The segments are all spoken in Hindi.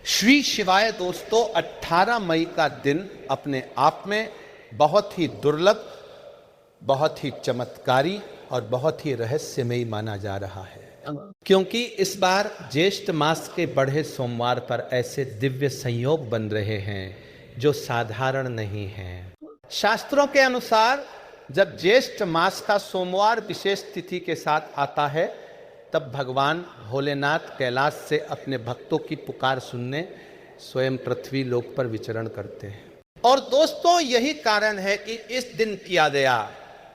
श्री शिवाय दोस्तों, 18 मई का दिन अपने आप में बहुत ही दुर्लभ, बहुत ही चमत्कारी और बहुत ही रहस्यमयी माना जा रहा है, क्योंकि इस बार ज्येष्ठ मास के बढ़े सोमवार पर ऐसे दिव्य संयोग बन रहे हैं जो साधारण नहीं हैं। शास्त्रों के अनुसार जब ज्येष्ठ मास का सोमवार विशेष तिथि के साथ आता है, तब भगवान भोलेनाथ कैलाश से अपने भक्तों की पुकार सुनने स्वयं पृथ्वी लोक पर विचरण करते हैं। और दोस्तों, यही कारण है कि इस दिन किया गया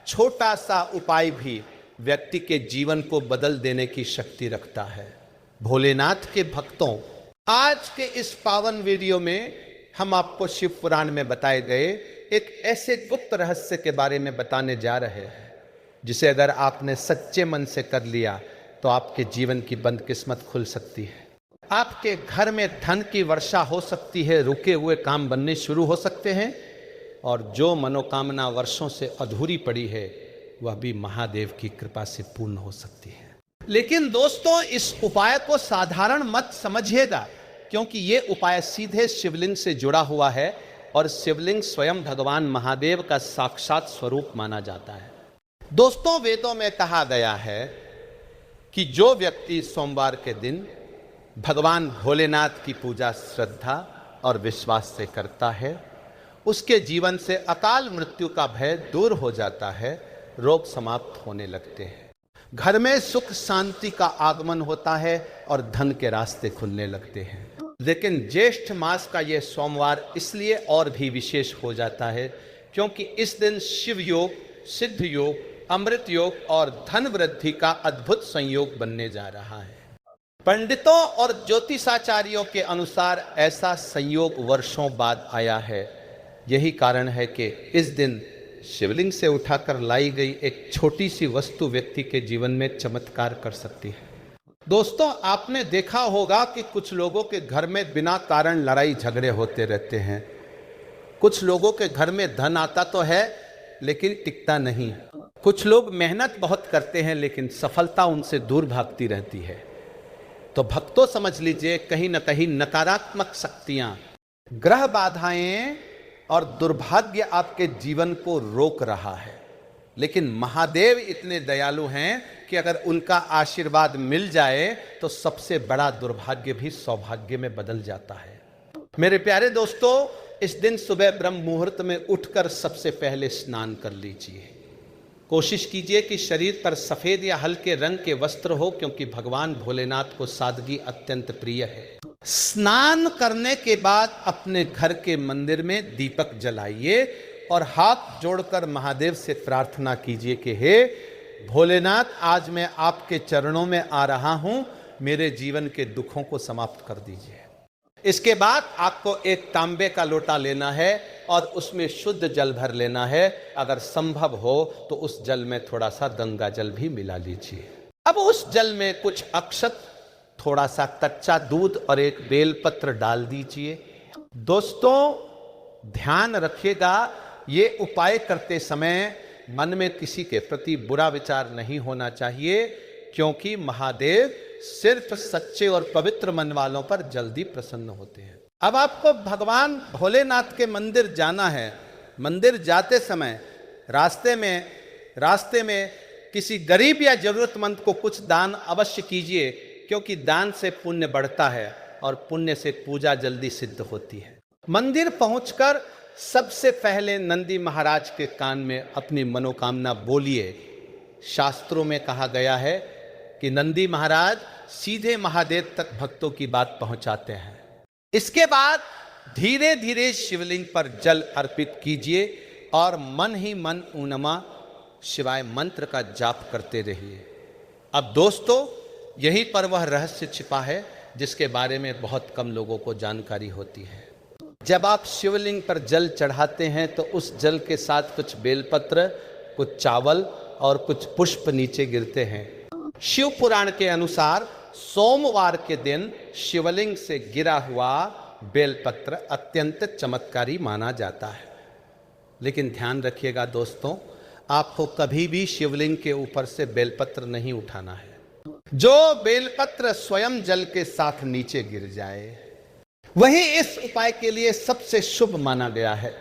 छोटा सा उपाय भी व्यक्ति के जीवन को बदल देने की शक्ति रखता है। भोलेनाथ के भक्तों, आज के इस पावन वीडियो में हम आपको शिव पुराण में बताए गए एक ऐसे गुप्त रहस्य के बारे में बताने जा रहे हैं, जिसे अगर आपने सच्चे मन से कर लिया तो आपके जीवन की बंद किस्मत खुल सकती है। आपके घर में धन की वर्षा हो सकती है, रुके हुए काम बनने शुरू हो सकते हैं, और जो मनोकामना वर्षों से अधूरी पड़ी है वह भी महादेव की कृपा से पूर्ण हो सकती है। लेकिन दोस्तों, इस उपाय को साधारण मत समझिएगा, क्योंकि ये उपाय सीधे शिवलिंग से जुड़ा हुआ है और शिवलिंग स्वयं भगवान महादेव का साक्षात स्वरूप माना जाता है। दोस्तों, वेदों में कहा गया है कि जो व्यक्ति सोमवार के दिन भगवान भोलेनाथ की पूजा श्रद्धा और विश्वास से करता है, उसके जीवन से अकाल मृत्यु का भय दूर हो जाता है, रोग समाप्त होने लगते हैं, घर में सुख शांति का आगमन होता है और धन के रास्ते खुलने लगते हैं। लेकिन ज्येष्ठ मास का यह सोमवार इसलिए और भी विशेष हो जाता है क्योंकि इस दिन शिव योग, सिद्ध योग, अमृत योग और धन वृद्धि का अद्भुत संयोग बनने जा रहा है। पंडितों और ज्योतिषाचार्यों के अनुसार ऐसा संयोग वर्षों बाद आया है। यही कारण है कि इस दिन शिवलिंग से उठाकर लाई गई एक छोटी सी वस्तु व्यक्ति के जीवन में चमत्कार कर सकती है। दोस्तों, आपने देखा होगा कि कुछ लोगों के घर में बिना कारण लड़ाई झगड़े होते रहते हैं। कुछ लोगों के घर में धन आता तो है लेकिन टिकता नहीं। कुछ लोग मेहनत बहुत करते हैं लेकिन सफलता उनसे दूर भागती रहती है। तो भक्तों, समझ लीजिए, कहीं न कहीं नकारात्मक शक्तियां, ग्रह बाधाएं और दुर्भाग्य आपके जीवन को रोक रहा है। लेकिन महादेव इतने दयालु हैं कि अगर उनका आशीर्वाद मिल जाए तो सबसे बड़ा दुर्भाग्य भी सौभाग्य में बदल जाता है। मेरे प्यारे दोस्तों, इस दिन सुबह ब्रह्म मुहूर्त में उठकर सबसे पहले स्नान कर लीजिए। कोशिश कीजिए कि शरीर पर सफेद या हल्के रंग के वस्त्र हो, क्योंकि भगवान भोलेनाथ को सादगी अत्यंत प्रिय है। स्नान करने के बाद अपने घर के मंदिर में दीपक जलाइए और हाथ जोड़कर महादेव से प्रार्थना कीजिए कि हे भोलेनाथ, आज मैं आपके चरणों में आ रहा हूं, मेरे जीवन के दुखों को समाप्त कर दीजिए। इसके बाद आपको एक तांबे का लोटा लेना है और उसमें शुद्ध जल भर लेना है। अगर संभव हो तो उस जल में थोड़ा सा गंगा जल भी मिला लीजिए। अब उस जल में कुछ अक्षत, थोड़ा सा कच्चा दूध और एक बेलपत्र डाल दीजिए। दोस्तों, ध्यान रखिएगा, ये उपाय करते समय मन में किसी के प्रति बुरा विचार नहीं होना चाहिए, क्योंकि महादेव सिर्फ सच्चे और पवित्र मन वालों पर जल्दी प्रसन्न होते हैं। अब आपको भगवान भोलेनाथ के मंदिर जाना है। मंदिर जाते समय रास्ते में किसी गरीब या जरूरतमंद को कुछ दान अवश्य कीजिए, क्योंकि दान से पुण्य बढ़ता है और पुण्य से पूजा जल्दी सिद्ध होती है। मंदिर पहुंचकर सबसे पहले नंदी महाराज के कान में अपनी मनोकामना बोलिए। शास्त्रों में कहा गया है कि नंदी महाराज सीधे महादेव तक भक्तों की बात पहुंचाते हैं। इसके बाद धीरे धीरे शिवलिंग पर जल अर्पित कीजिए और मन ही मन ॐ नमः शिवाय मंत्र का जाप करते रहिए। अब दोस्तों, यहीं पर वह रहस्य छिपा है जिसके बारे में बहुत कम लोगों को जानकारी होती है। जब आप शिवलिंग पर जल चढ़ाते हैं तो उस जल के साथ कुछ बेलपत्र, कुछ चावल और कुछ पुष्प नीचे गिरते हैं। शिव पुराण के अनुसार सोमवार के दिन शिवलिंग से गिरा हुआ बेलपत्र अत्यंत चमत्कारी माना जाता है। लेकिन ध्यान रखिएगा दोस्तों, आपको कभी भी शिवलिंग के ऊपर से बेलपत्र नहीं उठाना है। जो बेलपत्र स्वयं जल के साथ नीचे गिर जाए वही इस उपाय के लिए सबसे शुभ माना गया है।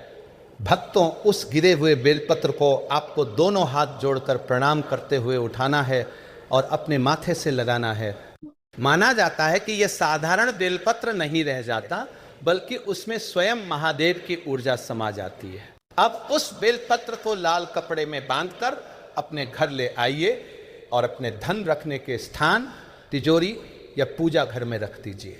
भक्तों, उस गिरे हुए बेलपत्र को आपको दोनों हाथ जोड़कर प्रणाम करते हुए उठाना है और अपने माथे से लगाना है। माना जाता है कि यह साधारण बेलपत्र नहीं रह जाता, बल्कि उसमें स्वयं महादेव की ऊर्जा समा जाती है। अब उस बेलपत्र को लाल कपड़े में बांधकर अपने घर ले आइए और अपने धन रखने के स्थान, तिजोरी या पूजा घर में रख दीजिए।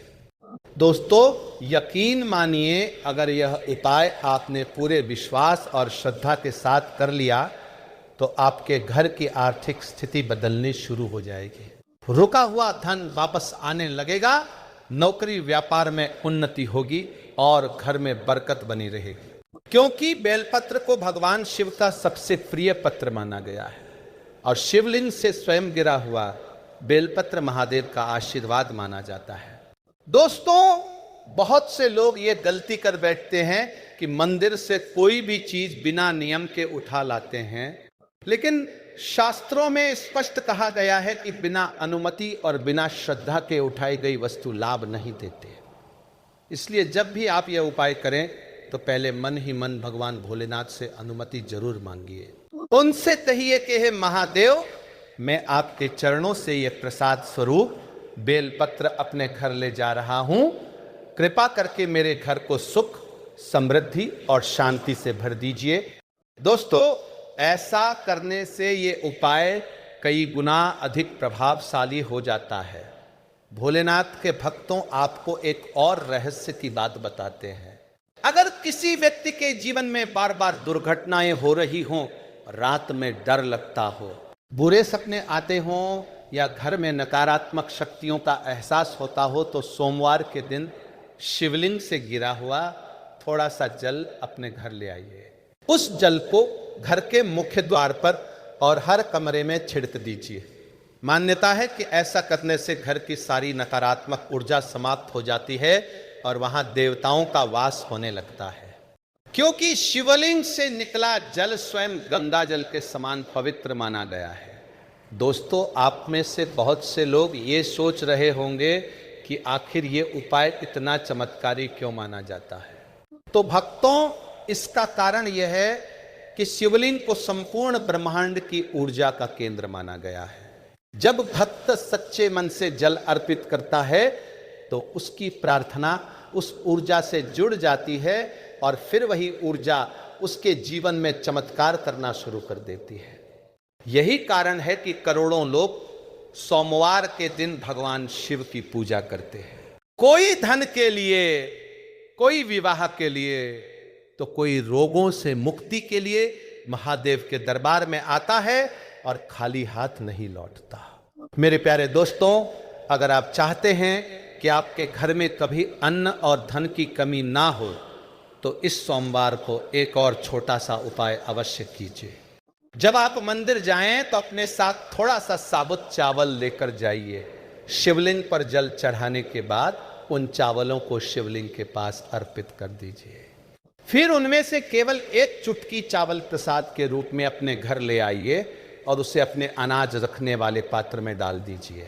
दोस्तों, यकीन मानिए, अगर यह उपाय आपने पूरे विश्वास और श्रद्धा के साथ कर लिया तो आपके घर की आर्थिक स्थिति बदलनी शुरू हो जाएगी। रुका हुआ धन वापस आने लगेगा, नौकरी व्यापार में उन्नति होगी और घर में बरकत बनी रहेगी। क्योंकि बेलपत्र को भगवान शिव का सबसे प्रिय पत्र माना गया है और शिवलिंग से स्वयं गिरा हुआ बेलपत्र महादेव का आशीर्वाद माना जाता है। दोस्तों, बहुत से लोग ये गलती कर बैठते हैं कि मंदिर से कोई भी चीज बिना नियम के उठा लाते हैं, लेकिन शास्त्रों में स्पष्ट कहा गया है कि बिना अनुमति और बिना श्रद्धा के उठाई गई वस्तु लाभ नहीं देते। इसलिए जब भी आप यह उपाय करें तो पहले मन ही मन भगवान भोलेनाथ से अनुमति जरूर मांगिए। उनसे कहिए कि हे महादेव, मैं आपके चरणों से यह प्रसाद स्वरूप बेलपत्र अपने घर ले जा रहा हूं। कृपा करके मेरे घर को सुख, समृद्धि और शांति से भर दीजिए। दोस्तों, ऐसा करने से ये उपाय कई गुना अधिक प्रभावशाली हो जाता है। भोलेनाथ के भक्तों, आपको एक और रहस्य की बात बताते हैं। अगर किसी व्यक्ति के जीवन में बार बार दुर्घटनाएं हो रही हों, रात में डर लगता हो, बुरे सपने आते हों या घर में नकारात्मक शक्तियों का एहसास होता हो, तो सोमवार के दिन शिवलिंग से गिरा हुआ थोड़ा सा जल अपने घर ले आइए। उस जल को घर के मुख्य द्वार पर और हर कमरे में छिड़क दीजिए। मान्यता है कि ऐसा करने से घर की सारी नकारात्मक ऊर्जा समाप्त हो जाती है और वहां देवताओं का वास होने लगता है। क्योंकि शिवलिंग से निकला जल स्वयं गंगा जल के समान पवित्र माना गया है। दोस्तों, आप में से बहुत से लोग ये सोच रहे होंगे कि आखिर ये उपाय इतना चमत्कारी क्यों माना जाता है। तो भक्तों, इसका कारण यह है कि शिवलिंग को संपूर्ण ब्रह्मांड की ऊर्जा का केंद्र माना गया है। जब भक्त सच्चे मन से जल अर्पित करता है तो उसकी प्रार्थना उस ऊर्जा से जुड़ जाती है और फिर वही ऊर्जा उसके जीवन में चमत्कार करना शुरू कर देती है। यही कारण है कि करोड़ों लोग सोमवार के दिन भगवान शिव की पूजा करते हैं। कोई धन के लिए, कोई विवाह के लिए, तो कोई रोगों से मुक्ति के लिए महादेव के दरबार में आता है और खाली हाथ नहीं लौटता। मेरे प्यारे दोस्तों, अगर आप चाहते हैं कि आपके घर में कभी अन्न और धन की कमी ना हो, तो इस सोमवार को एक और छोटा सा उपाय अवश्य कीजिए। जब आप मंदिर जाएं तो अपने साथ थोड़ा सा साबुत चावल लेकर जाइए। शिवलिंग पर जल चढ़ाने के बाद उन चावलों को शिवलिंग के पास अर्पित कर दीजिए। फिर उनमें से केवल एक चुटकी चावल प्रसाद के रूप में अपने घर ले आइए और उसे अपने अनाज रखने वाले पात्र में डाल दीजिए।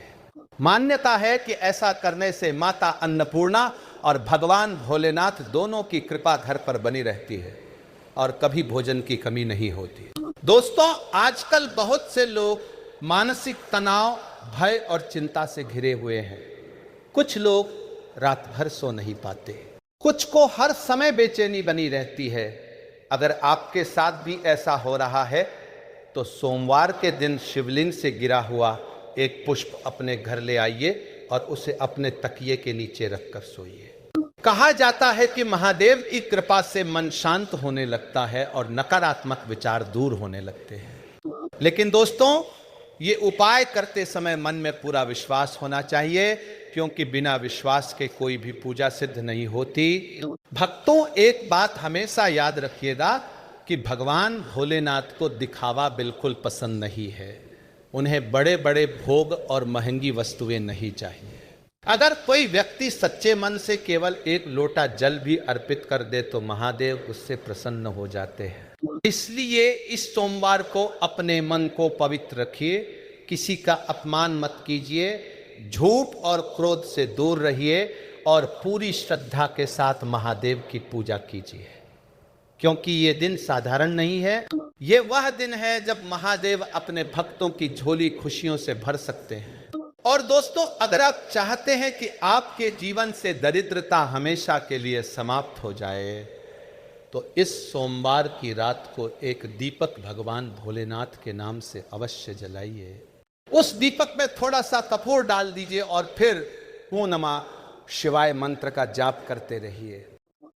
मान्यता है कि ऐसा करने से माता अन्नपूर्णा और भगवान भोलेनाथ दोनों की कृपा घर पर बनी रहती है और कभी भोजन की कमी नहीं होती। दोस्तों, आजकल बहुत से लोग मानसिक तनाव, भय और चिंता से घिरे हुए हैं। कुछ लोग रात भर सो नहीं पाते, कुछ को हर समय बेचैनी बनी रहती है। अगर आपके साथ भी ऐसा हो रहा है तो सोमवार के दिन शिवलिंग से गिरा हुआ एक पुष्प अपने घर ले आइए और उसे अपने तकिए के नीचे रखकर सोइए। कहा जाता है कि महादेव की कृपा से मन शांत होने लगता है और नकारात्मक विचार दूर होने लगते हैं। लेकिन दोस्तों, ये उपाय करते समय मन में पूरा विश्वास होना चाहिए, क्योंकि बिना विश्वास के कोई भी पूजा सिद्ध नहीं होती। भक्तों, एक बात हमेशा याद रखिएगा कि भगवान भोलेनाथ को दिखावा बिल्कुल पसंद नहीं है। उन्हें बड़े बड़े भोग और महंगी वस्तुएं नहीं चाहिए। अगर कोई व्यक्ति सच्चे मन से केवल एक लोटा जल भी अर्पित कर दे तो महादेव उससे प्रसन्न हो जाते हैं। इसलिए इस सोमवार को अपने मन को पवित्र रखिए, किसी का अपमान मत कीजिए, झूठ और क्रोध से दूर रहिए और पूरी श्रद्धा के साथ महादेव की पूजा कीजिए, क्योंकि ये दिन साधारण नहीं है। ये वह दिन है जब महादेव अपने भक्तों की झोली खुशियों से भर सकते हैं। और दोस्तों, अगर आप चाहते हैं कि आपके जीवन से दरिद्रता हमेशा के लिए समाप्त हो जाए, तो इस सोमवार की रात को एक दीपक भगवान भोलेनाथ के नाम से अवश्य जलाइए। उस दीपक में थोड़ा सा कपूर डाल दीजिए और फिर ओम नमः शिवाय मंत्र का जाप करते रहिए।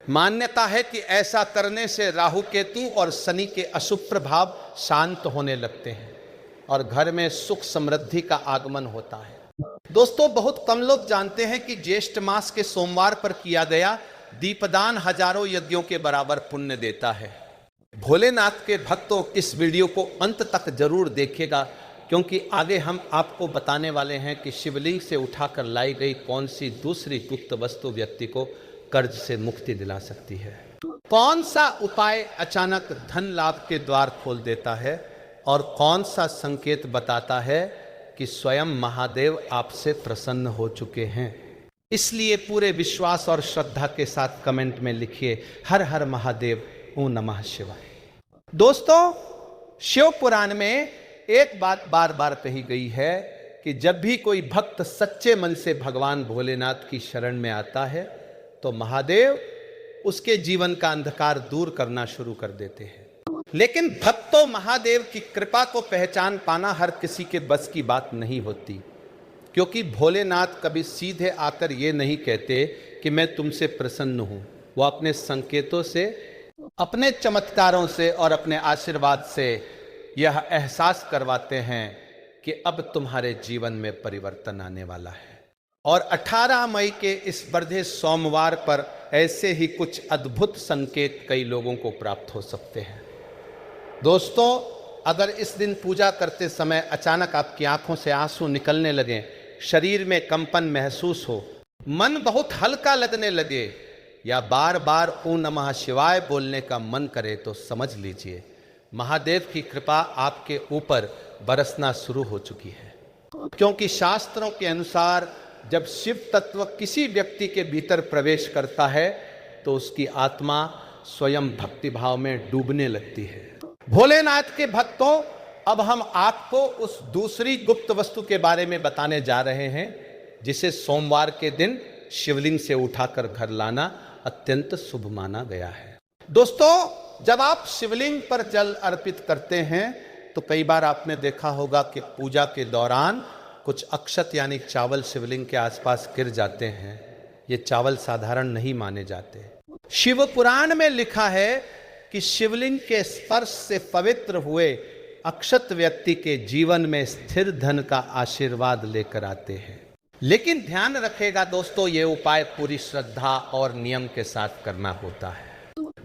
मान्यता है कि ऐसा करने से राहु केतु और शनि के अशुभ प्रभाव शांत होने लगते हैं और घर में सुख समृद्धि का आगमन होता है। दोस्तों, बहुत कम लोग जानते हैं कि ज्येष्ठ मास के सोमवार पर किया गया दीपदान हजारों यज्ञों के बराबर पुण्य देता है। भोलेनाथ के भक्तों, इस वीडियो को अंत तक जरूर देखिएगा, क्योंकि आगे हम आपको बताने वाले हैं कि शिवलिंग से उठाकर लाई गई कौन सी दूसरी गुप्त वस्तु व्यक्ति को कर्ज से मुक्ति दिला सकती है। कौन सा उपाय अचानक धन लाभ के द्वार खोल देता है और कौन सा संकेत बताता है कि स्वयं महादेव आपसे प्रसन्न हो चुके हैं। इसलिए पूरे विश्वास और श्रद्धा के साथ कमेंट में लिखिए हर हर महादेव, ओम नमः शिवाय। दोस्तों, शिव पुराण में एक बात बार बार कही गई है कि जब भी कोई भक्त सच्चे मन से भगवान भोलेनाथ की शरण में आता है तो महादेव उसके जीवन का अंधकार दूर करना शुरू कर देते हैं। लेकिन भक्तों, महादेव की कृपा को पहचान पाना हर किसी के बस की बात नहीं होती, क्योंकि भोलेनाथ कभी सीधे आकर ये नहीं कहते कि मैं तुमसे प्रसन्न हूं। वो अपने संकेतों से, अपने चमत्कारों से और अपने आशीर्वाद से यह एहसास करवाते हैं कि अब तुम्हारे जीवन में परिवर्तन आने वाला है। और 18 मई के इस बर्धे सोमवार पर ऐसे ही कुछ अद्भुत संकेत कई लोगों को प्राप्त हो सकते हैं। दोस्तों, अगर इस दिन पूजा करते समय अचानक आपकी आंखों से आंसू निकलने लगे, शरीर में कंपन महसूस हो, मन बहुत हल्का लगने लगे या बार बार ओम नमः शिवाय बोलने का मन करे, तो समझ लीजिए महादेव की कृपा आपके ऊपर बरसना शुरू हो चुकी है। क्योंकि शास्त्रों के अनुसार जब शिव तत्व किसी व्यक्ति के भीतर प्रवेश करता है तो उसकी आत्मा स्वयं भक्ति भाव में डूबने लगती है। भोलेनाथ के भक्तों, अब हम आपको उस दूसरी गुप्त वस्तु के बारे में बताने जा रहे हैं जिसे सोमवार के दिन शिवलिंग से उठाकर घर लाना अत्यंत शुभ माना गया है। दोस्तों, जब आप शिवलिंग पर जल अर्पित करते हैं तो कई बार आपने देखा होगा कि पूजा के दौरान कुछ अक्षत यानी चावल शिवलिंग के आसपास गिर जाते हैं। ये चावल साधारण नहीं माने जाते। शिव पुराण में लिखा है कि शिवलिंग के स्पर्श से पवित्र हुए अक्षत व्यक्ति के जीवन में स्थिर धन का आशीर्वाद लेकर आते हैं। लेकिन ध्यान रखेगा दोस्तों, ये उपाय पूरी श्रद्धा और नियम के साथ करना होता है।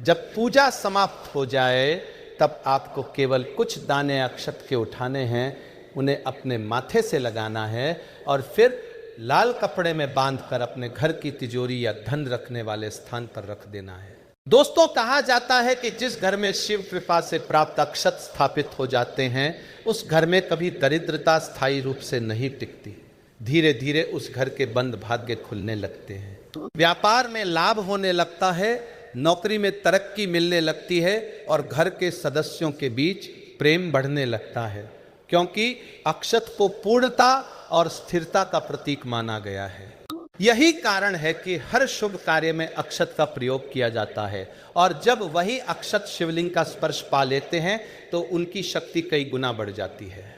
जब पूजा समाप्त हो जाए तब आपको केवल कुछ दाने अक्षत के उठाने हैं, उन्हें अपने माथे से लगाना है और फिर लाल कपड़े में बांधकर अपने घर की तिजोरी या धन रखने वाले स्थान पर रख देना है। दोस्तों, कहा जाता है कि जिस घर में शिव कृपा से प्राप्त अक्षत स्थापित हो जाते हैं उस घर में कभी दरिद्रता स्थायी रूप से नहीं टिकती। धीरे धीरे उस घर के बंद भाग्य खुलने लगते हैं, व्यापार में लाभ होने लगता है, नौकरी में तरक्की मिलने लगती है और घर के सदस्यों के बीच प्रेम बढ़ने लगता है, क्योंकि अक्षत को पूर्णता और स्थिरता का प्रतीक माना गया है। यही कारण है कि हर शुभ कार्य में अक्षत का प्रयोग किया जाता है और जब वही अक्षत शिवलिंग का स्पर्श पा लेते हैं तो उनकी शक्ति कई गुना बढ़ जाती है।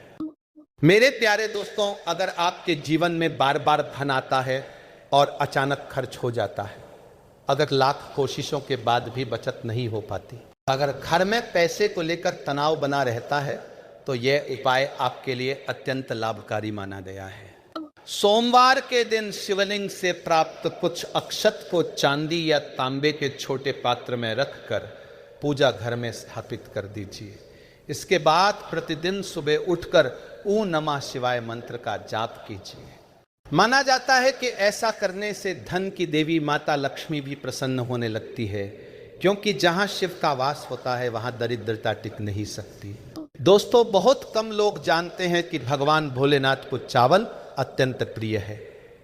मेरे प्यारे दोस्तों, अगर आपके जीवन में बार बार धन आता है और अचानक खर्च हो जाता है, अगर लाख कोशिशों के बाद भी बचत नहीं हो पाती, अगर घर में पैसे को लेकर तनाव बना रहता है, तो यह उपाय आपके लिए अत्यंत लाभकारी माना गया है। सोमवार के दिन शिवलिंग से प्राप्त कुछ अक्षत को चांदी या तांबे के छोटे पात्र में रखकर पूजा घर में स्थापित कर दीजिए। इसके बाद प्रतिदिन सुबह उठकर ओम नमः शिवाय मंत्र का जाप कीजिए। माना जाता है कि ऐसा करने से धन की देवी माता लक्ष्मी भी प्रसन्न होने लगती है, क्योंकि जहां शिव का वास होता है वहां दरिद्रता टिक नहीं सकती। दोस्तों, बहुत कम लोग जानते हैं कि भगवान भोलेनाथ को चावल अत्यंत प्रिय है।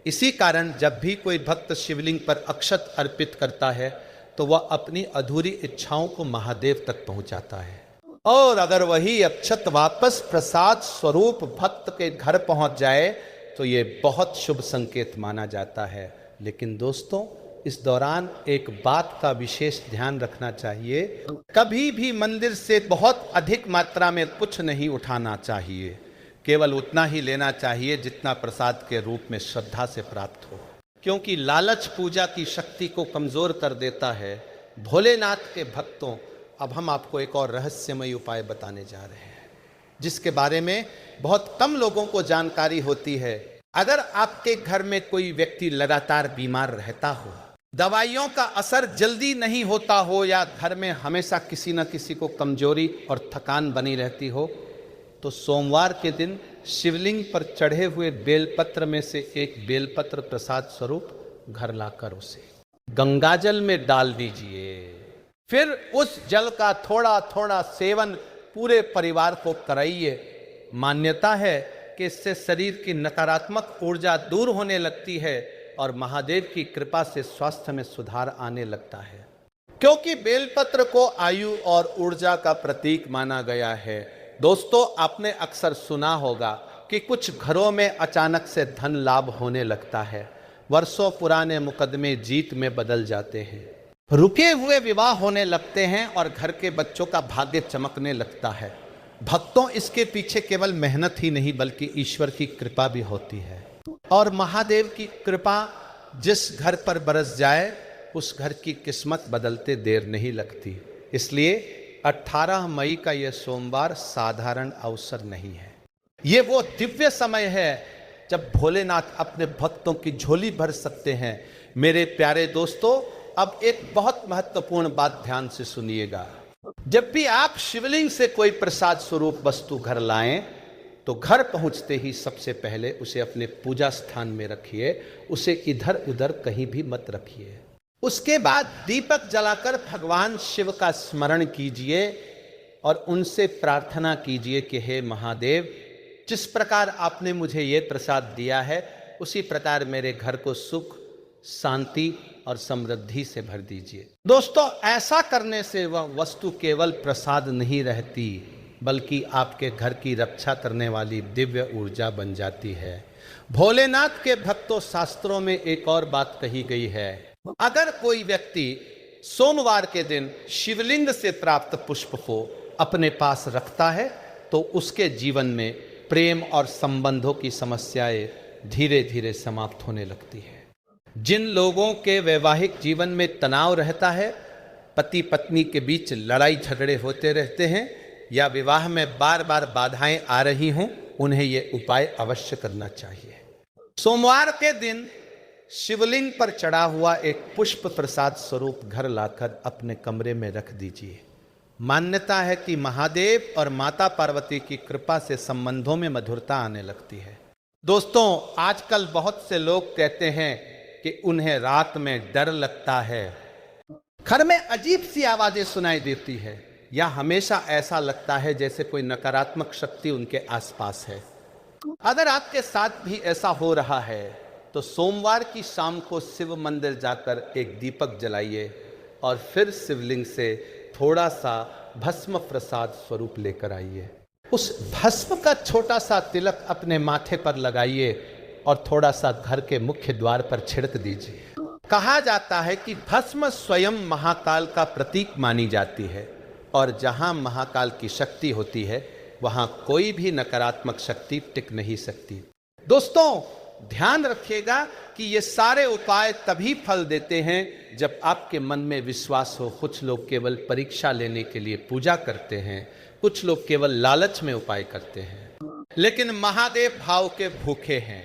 इसी कारण जब भी कोई भक्त शिवलिंग पर अक्षत अर्पित करता है तो वह अपनी अधूरी इच्छाओं को महादेव तक पहुंचाता है, और अगर वही अक्षत वापस प्रसाद स्वरूप भक्त के घर पहुंच जाए तो ये बहुत शुभ संकेत माना जाता है। लेकिन दोस्तों, इस दौरान एक बात का विशेष ध्यान रखना चाहिए, कभी भी मंदिर से बहुत अधिक मात्रा में कुछ नहीं उठाना चाहिए, केवल उतना ही लेना चाहिए जितना प्रसाद के रूप में श्रद्धा से प्राप्त हो, क्योंकि लालच पूजा की शक्ति को कमजोर कर देता है। भोलेनाथ के भक्तों, अब हम आपको एक और रहस्यमय उपाय बताने जा रहे हैं जिसके बारे में बहुत कम लोगों को जानकारी होती है। अगर आपके घर में कोई व्यक्ति लगातार बीमार रहता हो, दवाइयों का असर जल्दी नहीं होता हो, या घर में हमेशा किसी न किसी को कमजोरी और थकान बनी रहती हो, तो सोमवार के दिन शिवलिंग पर चढ़े हुए बेलपत्र में से एक बेलपत्र प्रसाद स्वरूप घर लाकर उसे गंगाजल में डाल दीजिए। फिर उस जल का थोड़ा थोड़ा सेवन पूरे परिवार को कराइए। मान्यता है कि इससे शरीर की नकारात्मक ऊर्जा दूर होने लगती है और महादेव की कृपा से स्वास्थ्य में सुधार आने लगता है। क्योंकि बेलपत्र को आयु और ऊर्जा का प्रतीक माना गया है। दोस्तों, आपने अक्सर सुना होगा कि कुछ घरों में अचानक से धन लाभ होने लगता है, वर्षों पुराने मुकदमे जीत में बदल जाते हैं, रुके हुए विवाह होने लगते हैं और घर के बच्चों का भाग्य चमकने लगता है। भक्तों, इसके पीछे केवल मेहनत ही नहीं बल्कि ईश्वर की कृपा भी होती है, और महादेव की कृपा जिस घर पर बरस जाए उस घर की किस्मत बदलते देर नहीं लगती। इसलिए 18 मई का यह सोमवार साधारण अवसर नहीं है, ये वो दिव्य समय है जब भोलेनाथ अपने भक्तों की झोली भर सकते हैं। मेरे प्यारे दोस्तों, अब एक बहुत महत्वपूर्ण बात ध्यान से सुनिएगा। जब भी आप शिवलिंग से कोई प्रसाद स्वरूप वस्तु घर लाएं तो घर पहुंचते ही सबसे पहले उसे अपने पूजा स्थान में रखिए, उसे इधर उधर कहीं भी मत रखिए। उसके बाद दीपक जलाकर भगवान शिव का स्मरण कीजिए और उनसे प्रार्थना कीजिए कि हे महादेव, जिस प्रकार आपने मुझे ये प्रसाद दिया है उसी प्रकार मेरे घर को सुख, शांति और समृद्धि से भर दीजिए। दोस्तों, ऐसा करने से वह वस्तु केवल प्रसाद नहीं रहती बल्कि आपके घर की रक्षा करने वाली दिव्य ऊर्जा बन जाती है। भोलेनाथ के भक्तों, शास्त्रों में एक और बात कही गई है, अगर कोई व्यक्ति सोमवार के दिन शिवलिंग से प्राप्त पुष्प को अपने पास रखता है तो उसके जीवन में प्रेम और संबंधों की समस्याएं धीरे धीरे समाप्त होने लगती है। जिन लोगों के वैवाहिक जीवन में तनाव रहता है, पति पत्नी के बीच लड़ाई झगड़े होते रहते हैं, या विवाह में बार बार बाधाएं आ रही हों, उन्हें ये उपाय अवश्य करना चाहिए। सोमवार के दिन शिवलिंग पर चढ़ा हुआ एक पुष्प प्रसाद स्वरूप घर लाकर अपने कमरे में रख दीजिए। मान्यता है कि महादेव और माता पार्वती की कृपा से संबंधों में मधुरता आने लगती है। दोस्तों, आजकल बहुत से लोग कहते हैं कि उन्हें रात में डर लगता है, घर में अजीब सी आवाजें सुनाई देती है, या हमेशा ऐसा लगता है जैसे कोई नकारात्मक शक्ति उनके आसपास है। अगर आपके साथ भी ऐसा हो रहा है तो सोमवार की शाम को शिव मंदिर जाकर एक दीपक जलाइए और फिर शिवलिंग से थोड़ा सा भस्म प्रसाद स्वरूप लेकर आइए। उस भस्म का छोटा सा तिलक अपने माथे पर लगाइए और थोड़ा सा घर के मुख्य द्वार पर छिड़क दीजिए। कहा जाता है कि भस्म स्वयं महाकाल का प्रतीक मानी जाती है, और जहां महाकाल की शक्ति होती है वहां कोई भी नकारात्मक शक्ति टिक नहीं सकती। दोस्तों, ध्यान रखिएगा कि ये सारे उपाय तभी फल देते हैं जब आपके मन में विश्वास हो। कुछ लोग केवल परीक्षा लेने के लिए पूजा करते हैं, कुछ लोग केवल लालच में उपाय करते हैं, लेकिन महादेव भाव के भूखे हैं,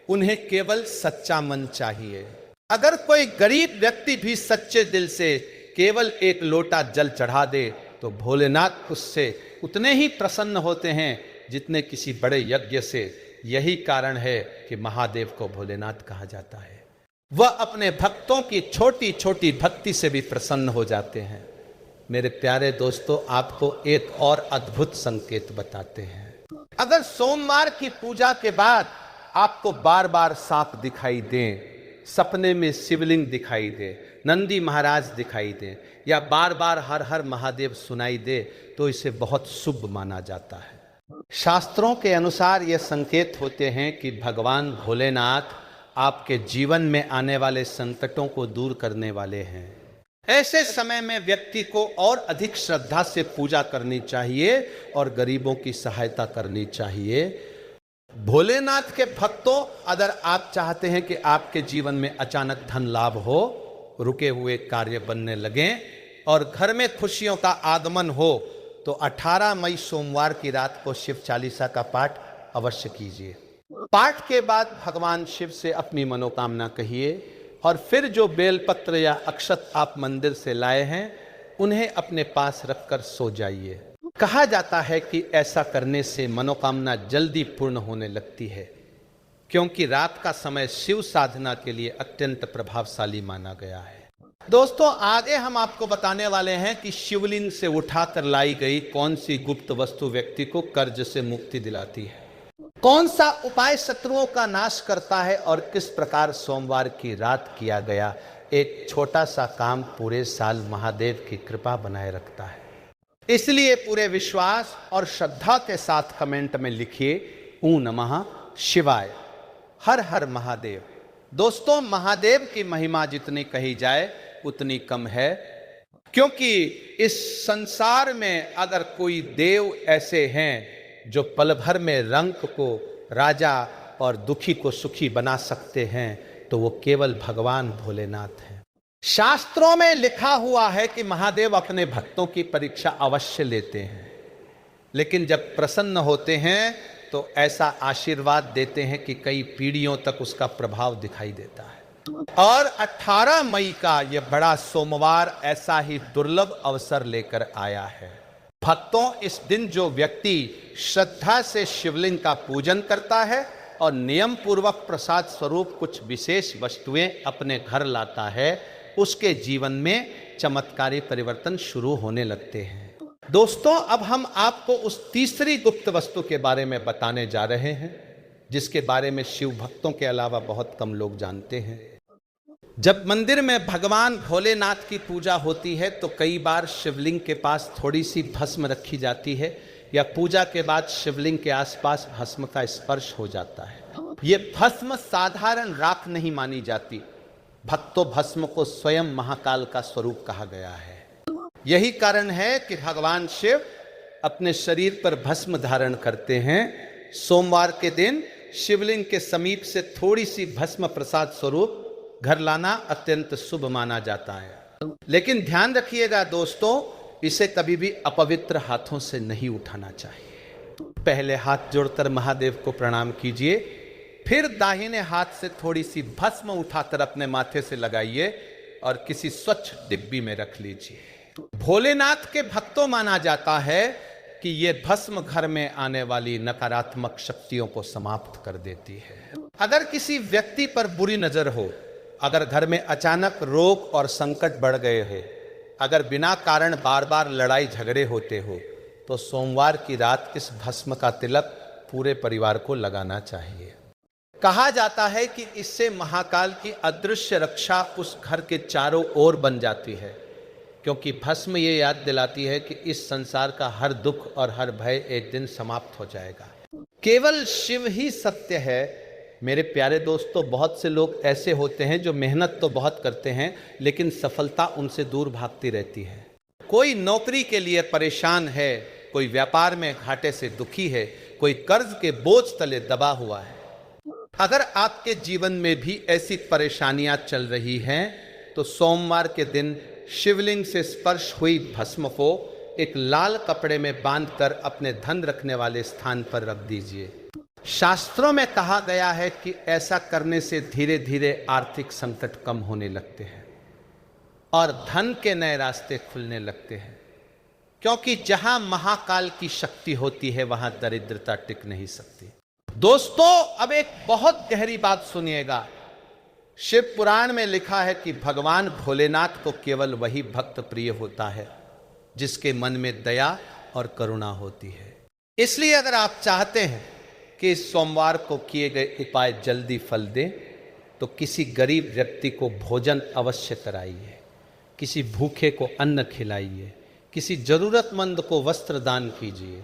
उन्हें केवल सच्चा मन चाहिए। अगर कोई गरीब व्यक्ति भी सच्चे दिल से केवल एक लोटा जल चढ़ा दे तो भोलेनाथ उससे उतने ही प्रसन्न होते हैं जितने किसी बड़े यज्ञ से। यही कारण है कि महादेव को भोलेनाथ कहा जाता है। वह अपने भक्तों की छोटी छोटी भक्ति से भी प्रसन्न हो जाते हैं। मेरे प्यारे दोस्तों, आपको एक और अद्भुत संकेत बताते हैं। अगर सोमवार की पूजा के बाद आपको बार बार सांप दिखाई दें, सपने में शिवलिंग दिखाई दे, नंदी महाराज दिखाई दे, या बार बार हर हर महादेव सुनाई दे, तो इसे बहुत शुभ माना जाता है। शास्त्रों के अनुसार ये संकेत होते हैं कि भगवान भोलेनाथ आपके जीवन में आने वाले संकटों को दूर करने वाले हैं। ऐसे समय में व्यक्ति को और अधिक श्रद्धा से पूजा करनी चाहिए और गरीबों की सहायता करनी चाहिए। भोलेनाथ के भक्तों, अगर आप चाहते हैं कि आपके जीवन में अचानक धन लाभ हो, रुके हुए कार्य बनने लगें और घर में खुशियों का आगमन हो, तो 18 मई सोमवार की रात को शिव चालीसा का पाठ अवश्य कीजिए। पाठ के बाद भगवान शिव से अपनी मनोकामना कहिए और फिर जो बेलपत्र या अक्षत आप मंदिर से लाए हैं उन्हें अपने पास रखकर सो जाइए। कहा जाता है कि ऐसा करने से मनोकामना जल्दी पूर्ण होने लगती है, क्योंकि रात का समय शिव साधना के लिए अत्यंत प्रभावशाली माना गया है। दोस्तों, आगे हम आपको बताने वाले हैं कि शिवलिंग से उठाकर लाई गई कौन सी गुप्त वस्तु व्यक्ति को कर्ज से मुक्ति दिलाती है, कौन सा उपाय शत्रुओं का नाश करता है और किस प्रकार सोमवार की रात किया गया एक छोटा सा काम पूरे साल महादेव की कृपा बनाए रखता है। इसलिए पूरे विश्वास और श्रद्धा के साथ कमेंट में लिखिए ऊ नमः शिवाय, हर हर महादेव। दोस्तों, महादेव की महिमा जितनी कही जाए उतनी कम है, क्योंकि इस संसार में अगर कोई देव ऐसे हैं जो पल भर में रंक को राजा और दुखी को सुखी बना सकते हैं, तो वो केवल भगवान भोलेनाथ हैं। शास्त्रों में लिखा हुआ है कि महादेव अपने भक्तों की परीक्षा अवश्य लेते हैं, लेकिन जब प्रसन्न होते हैं तो ऐसा आशीर्वाद देते हैं कि कई पीढ़ियों तक उसका प्रभाव दिखाई देता है। और 18 मई का यह बड़ा सोमवार ऐसा ही दुर्लभ अवसर लेकर आया है। भक्तों, इस दिन जो व्यक्ति श्रद्धा से शिवलिंग का पूजन करता है और नियम पूर्वक प्रसाद स्वरूप कुछ विशेष वस्तुएं अपने घर लाता है, उसके जीवन में चमत्कारी परिवर्तन शुरू होने लगते हैं। दोस्तों, अब हम आपको उस तीसरी गुप्त वस्तु के बारे में बताने जा रहे हैं, जिसके बारे में शिव भक्तों के अलावा बहुत कम लोग जानते हैं। जब मंदिर में भगवान भोलेनाथ की पूजा होती है तो कई बार शिवलिंग के पास थोड़ी सी भस्म रखी जाती है, या पूजा के बाद शिवलिंग के आसपास भस्म का स्पर्श हो जाता है। ये भस्म साधारण राख नहीं मानी जाती। भक्तों, भस्म को स्वयं महाकाल का स्वरूप कहा गया है। यही कारण है कि भगवान शिव अपने शरीर पर भस्म धारण करते हैं। सोमवार के दिन शिवलिंग के समीप से थोड़ी सी भस्म प्रसाद स्वरूप घर लाना अत्यंत शुभ माना जाता है। लेकिन ध्यान रखिएगा दोस्तों, इसे कभी भी अपवित्र हाथों से नहीं उठाना चाहिए। पहले हाथ जोड़कर महादेव को प्रणाम कीजिए, फिर दाहिने हाथ से थोड़ी सी भस्म उठाकर अपने माथे से लगाइए और किसी स्वच्छ डिब्बी में रख लीजिए। भोलेनाथ के भक्तों माना जाता है कि यह भस्म घर में आने वाली नकारात्मक शक्तियों को समाप्त कर देती है। अगर किसी व्यक्ति पर बुरी नजर हो, अगर घर में अचानक रोग और संकट बढ़ गए हैं, अगर बिना कारण बार बार लड़ाई झगड़े होते हो, तो सोमवार की रात इस भस्म का तिलक पूरे परिवार को लगाना चाहिए। कहा जाता है कि इससे महाकाल की अदृश्य रक्षा उस घर के चारों ओर बन जाती है, क्योंकि भस्म ये याद दिलाती है कि इस संसार का हर दुख और हर भय एक दिन समाप्त हो जाएगा। केवल शिव ही सत्य है। मेरे प्यारे दोस्तों, बहुत से लोग ऐसे होते हैं जो मेहनत तो बहुत करते हैं, लेकिन सफलता उनसे दूर भागती रहती है। कोई नौकरी के लिए परेशान है, कोई व्यापार में घाटे से दुखी है, कोई कर्ज के बोझ तले दबा हुआ है। अगर आपके जीवन में भी ऐसी परेशानियां चल रही हैं, तो सोमवार के दिन शिवलिंग से स्पर्श हुई भस्म को एक लाल कपड़े में बांधकर अपने धन रखने वाले स्थान पर रख दीजिए। शास्त्रों में कहा गया है कि ऐसा करने से धीरे धीरे आर्थिक संकट कम होने लगते हैं और धन के नए रास्ते खुलने लगते हैं, क्योंकि जहां महाकाल की शक्ति होती है वहां दरिद्रता टिक नहीं सकती। दोस्तों, अब एक बहुत गहरी बात सुनिएगा। शिव पुराण में लिखा है कि भगवान भोलेनाथ को केवल वही भक्त प्रिय होता है जिसके मन में दया और करुणा होती है। इसलिए अगर आप चाहते हैं कि इस सोमवार को किए गए उपाय जल्दी फल दें, तो किसी गरीब व्यक्ति को भोजन अवश्य कराइए, किसी भूखे को अन्न खिलाइए, किसी जरूरतमंद को वस्त्र दान कीजिए।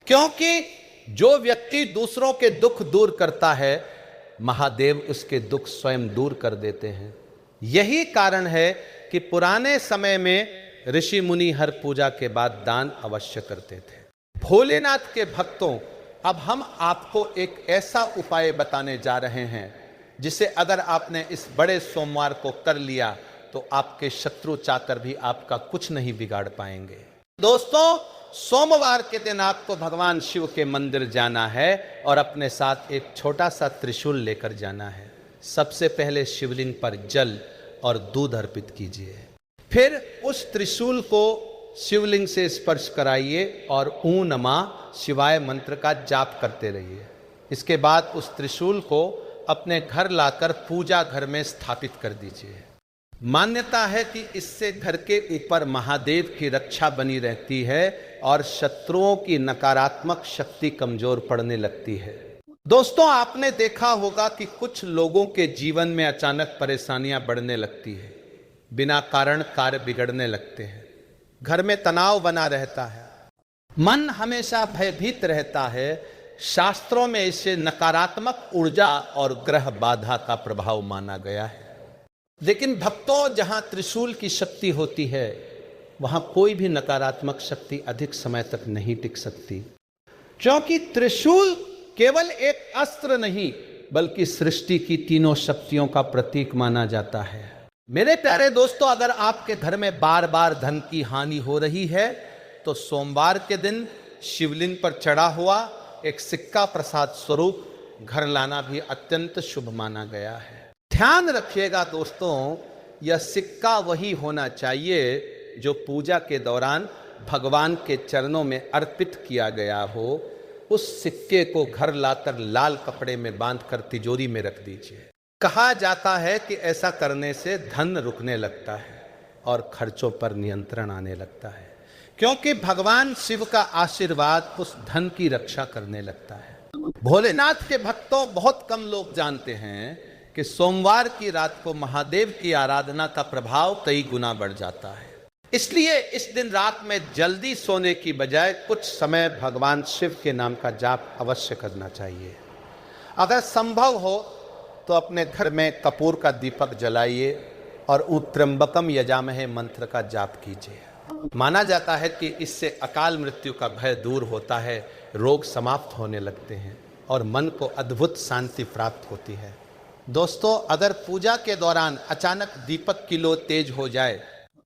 क्योंकि जो व्यक्ति दूसरों के दुख दूर करता है, महादेव उसके दुख स्वयं दूर कर देते हैं। यही कारण है कि पुराने समय में ऋषि मुनि हर पूजा के बाद दान अवश्य करते थे। भोलेनाथ के भक्तों, अब हम आपको एक ऐसा उपाय बताने जा रहे हैं जिसे अगर आपने इस बड़े सोमवार को कर लिया तो आपके शत्रु चाहकर भी आपका कुछ नहीं बिगाड़ पाएंगे। दोस्तों, सोमवार के दिन आपको भगवान शिव के मंदिर जाना है और अपने साथ एक छोटा सा त्रिशूल लेकर जाना है। सबसे पहले शिवलिंग पर जल और दूध अर्पित कीजिए। फिर उस त्रिशूल को शिवलिंग से स्पर्श कराइए और ऊं नमः शिवाय मंत्र का जाप करते रहिए। इसके बाद उस त्रिशूल को अपने घर लाकर पूजा घर में स्थापित कर दीजिए। मान्यता है कि इससे घर के ऊपर महादेव की रक्षा बनी रहती है और शत्रुओं की नकारात्मक शक्ति कमजोर पड़ने लगती है। दोस्तों, आपने देखा होगा कि कुछ लोगों के जीवन में अचानक परेशानियां बढ़ने लगती है, बिना कारण कार्य बिगड़ने लगते हैं, घर में तनाव बना रहता है, मन हमेशा भयभीत रहता है। शास्त्रों में इसे नकारात्मक ऊर्जा और ग्रह बाधा का प्रभाव माना गया है। लेकिन भक्तों, जहां त्रिशूल की शक्ति होती है वहां कोई भी नकारात्मक शक्ति अधिक समय तक नहीं टिक सकती, क्योंकि त्रिशूल केवल एक अस्त्र नहीं बल्कि सृष्टि की तीनों शक्तियों का प्रतीक माना जाता है। मेरे प्यारे दोस्तों, अगर आपके घर में बार बार धन की हानि हो रही है तो सोमवार के दिन शिवलिंग पर चढ़ा हुआ एक सिक्का प्रसाद स्वरूप घर लाना भी अत्यंत शुभ माना गया है। ध्यान रखिएगा दोस्तों, यह सिक्का वही होना चाहिए जो पूजा के दौरान भगवान के चरणों में अर्पित किया गया हो। उस सिक्के को घर लाकर लाल कपड़े में बांधकर तिजोरी में रख दीजिए। कहा जाता है कि ऐसा करने से धन रुकने लगता है और खर्चों पर नियंत्रण आने लगता है, क्योंकि भगवान शिव का आशीर्वाद उस धन की रक्षा करने लगता है। भोलेनाथ के भक्तों, बहुत कम लोग जानते हैं कि सोमवार की रात को महादेव की आराधना का प्रभाव कई गुना बढ़ जाता है। इसलिए इस दिन रात में जल्दी सोने की बजाय कुछ समय भगवान शिव के नाम का जाप अवश्य करना चाहिए। अगर संभव हो तो अपने घर में कपूर का दीपक जलाइए और त्र्यंबकम यजामहे मंत्र का जाप कीजिए। माना जाता है कि इससे अकाल मृत्यु का भय दूर होता है, रोग समाप्त होने लगते हैं और मन को अद्भुत शांति प्राप्त होती है। दोस्तों, अगर पूजा के दौरान अचानक दीपक की लो तेज हो जाए,